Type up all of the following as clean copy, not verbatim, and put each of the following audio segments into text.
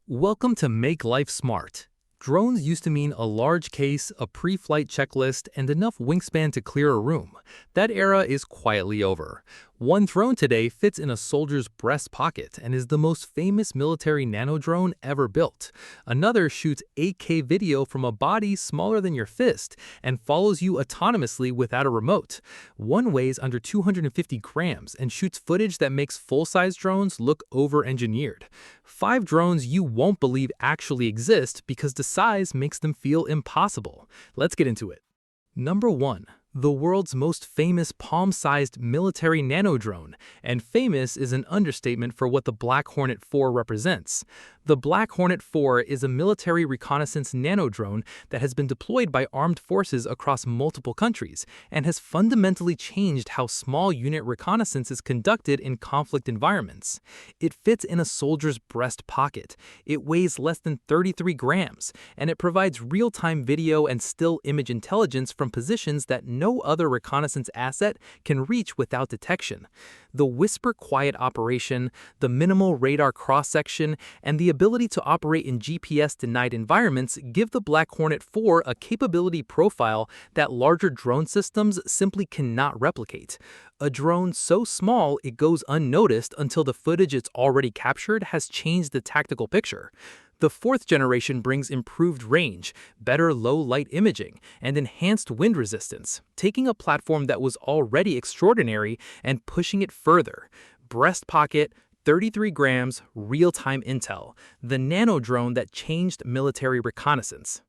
Welcome to Make Life Smart. Drones used to mean a large case, a pre-flight checklist, and enough wingspan to clear a room. That era is quietly over. One drone today fits in a soldier's breast pocket and is the most famous military nano drone ever built. Another shoots 8K video from a body smaller than your fist and follows you autonomously without a remote. One weighs under 250 grams and shoots footage that makes full-size drones look over-engineered. 5 drones you won't believe actually exist because the size makes them feel impossible. Let's get into it. Number 1. The world's most famous palm-sized military nano drone, and famous is an understatement for what the Black Hornet 4 represents. The Black Hornet 4 is a military reconnaissance nano drone that has been deployed by armed forces across multiple countries and has fundamentally changed how small unit reconnaissance is conducted in conflict environments. It fits in a soldier's breast pocket, it weighs less than 33 grams, and it provides real-time video and still image intelligence from positions that no other reconnaissance asset can reach without detection. The whisper-quiet operation, the minimal radar cross-section, and the ability to operate in GPS-denied environments give the Black Hornet 4 a capability profile that larger drone systems simply cannot replicate. A drone so small it goes unnoticed until the footage it's already captured has changed the tactical picture. The 4th generation brings improved range, better low-light imaging, and enhanced wind resistance, taking a platform that was already extraordinary and pushing it further. Breast pocket, 33 grams, real-time intel, the nano drone that changed military reconnaissance.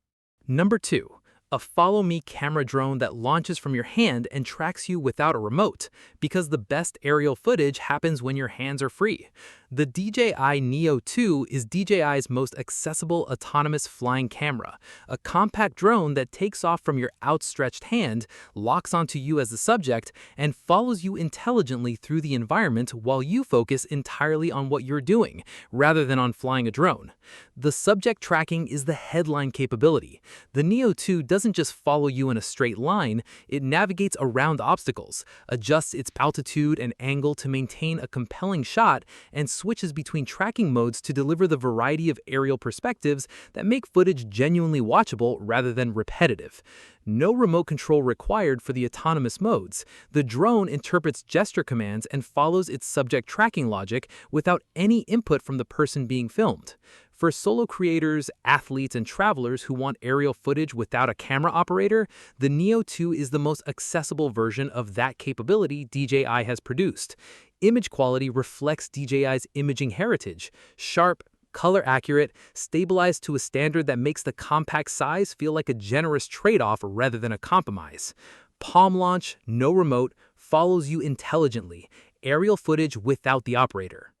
Number 2. A follow-me camera drone that launches from your hand and tracks you without a remote, because the best aerial footage happens when your hands are free. The DJI Neo 2 is DJI's most accessible autonomous flying camera, a compact drone that takes off from your outstretched hand, locks onto you as the subject, and follows you intelligently through the environment while you focus entirely on what you're doing, rather than on flying a drone. The subject tracking is the headline capability. The Neo 2 doesn't just follow you in a straight line, it navigates around obstacles, adjusts its altitude and angle to maintain a compelling shot, and switches between tracking modes to deliver the variety of aerial perspectives that make footage genuinely watchable rather than repetitive. No remote control required for the autonomous modes. The drone interprets gesture commands and follows its subject tracking logic without any input from the person being filmed. For solo creators, athletes, and travelers who want aerial footage without a camera operator, the Neo 2 is the most accessible version of that capability DJI has produced. Image quality reflects DJI's imaging heritage, sharp, color-accurate, stabilized to a standard that makes the compact size feel like a generous trade-off rather than a compromise. Palm launch, no remote, follows you intelligently, aerial footage without the operator.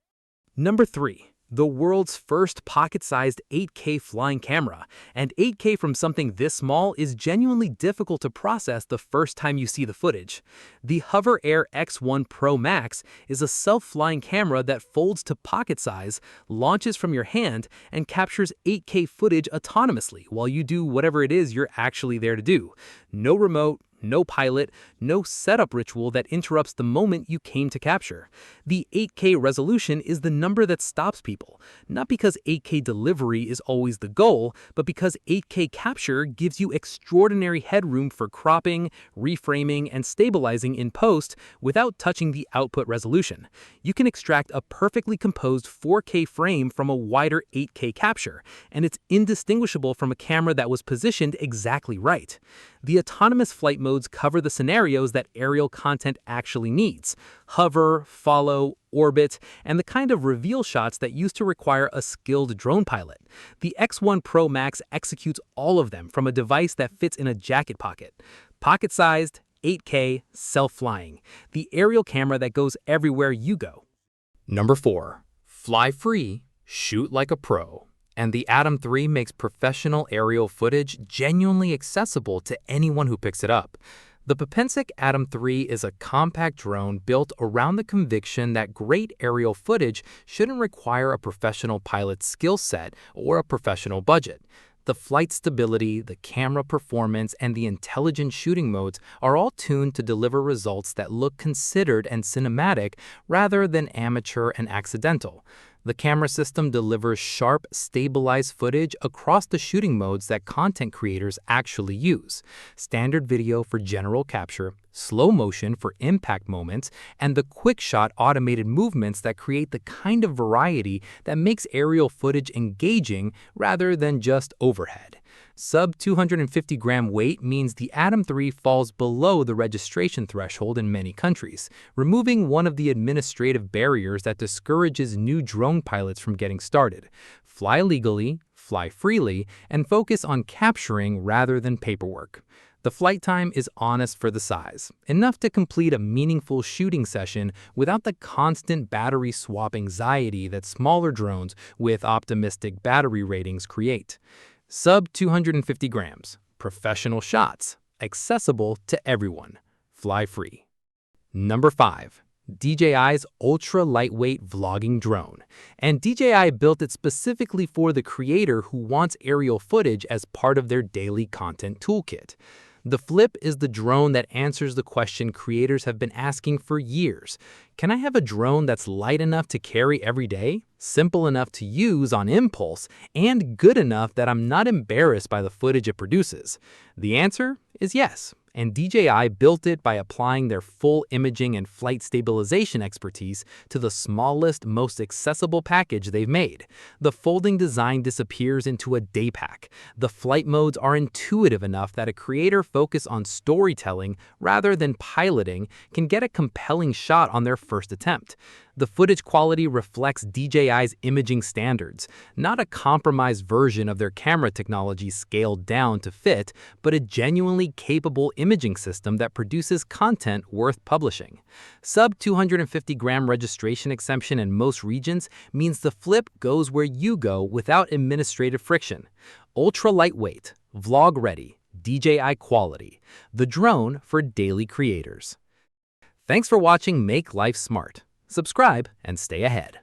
Number 3. The world's first pocket-sized 8K flying camera, and 8K from something this small is genuinely difficult to process the first time you see the footage. The HOVERAir X1 PRO MAX is a self-flying camera that folds to pocket size, launches from your hand, and captures 8K footage autonomously while you do whatever it is you're actually there to do. No remote, no pilot, no setup ritual that interrupts the moment you came to capture. The 8K resolution is the number that stops people, not because 8K delivery is always the goal, but because 8K capture gives you extraordinary headroom for cropping, reframing, and stabilizing in post without touching the output resolution. You can extract a perfectly composed 4K frame from a wider 8K capture, and it's indistinguishable from a camera that was positioned exactly right. The autonomous flight modes cover the scenarios that aerial content actually needs: hover, follow, orbit, and the kind of reveal shots that used to require a skilled drone pilot. The X1 Pro Max executes all of them from a device that fits in a jacket pocket. Pocket-sized, 8K, self-flying. The aerial camera that goes everywhere you go. Number 4. Fly free, shoot like a pro. And the Atom 3 makes professional aerial footage genuinely accessible to anyone who picks it up. The Potensic Atom 3 is a compact drone built around the conviction that great aerial footage shouldn't require a professional pilot's skill set or a professional budget. The flight stability, the camera performance, and the intelligent shooting modes are all tuned to deliver results that look considered and cinematic rather than amateur and accidental. The camera system delivers sharp, stabilized footage across the shooting modes that content creators actually use: standard video for general capture, slow motion for impact moments, and the quick shot automated movements that create the kind of variety that makes aerial footage engaging rather than just overhead. Sub 250-gram weight means the Atom 3 falls below the registration threshold in many countries, removing one of the administrative barriers that discourages new drone pilots from getting started. Fly legally, fly freely, and focus on capturing rather than paperwork. The flight time is honest for the size, enough to complete a meaningful shooting session without the constant battery swap anxiety that smaller drones with optimistic battery ratings create. Sub 250 grams, professional shots, accessible to everyone, fly free. Number 5. DJI's ultra-lightweight vlogging drone. And DJI built it specifically for the creator who wants aerial footage as part of their daily content toolkit. The Flip is the drone that answers the question creators have been asking for years. Can I have a drone that's light enough to carry every day, simple enough to use on impulse, and good enough that I'm not embarrassed by the footage it produces? The answer is yes, and DJI built it by applying their full imaging and flight stabilization expertise to the smallest, most accessible package they've made. The folding design disappears into a day pack. The flight modes are intuitive enough that a creator focused on storytelling rather than piloting can get a compelling shot on their first attempt. The footage quality reflects DJI's imaging standards, not a compromised version of their camera technology scaled down to fit, but a genuinely capable imaging system that produces content worth publishing. Sub 250-gram registration exemption in most regions means the Flip goes where you go without administrative friction. Ultra lightweight, vlog ready, DJI quality, the drone for daily creators. Thanks for watching Make Life Smart. Subscribe and stay ahead.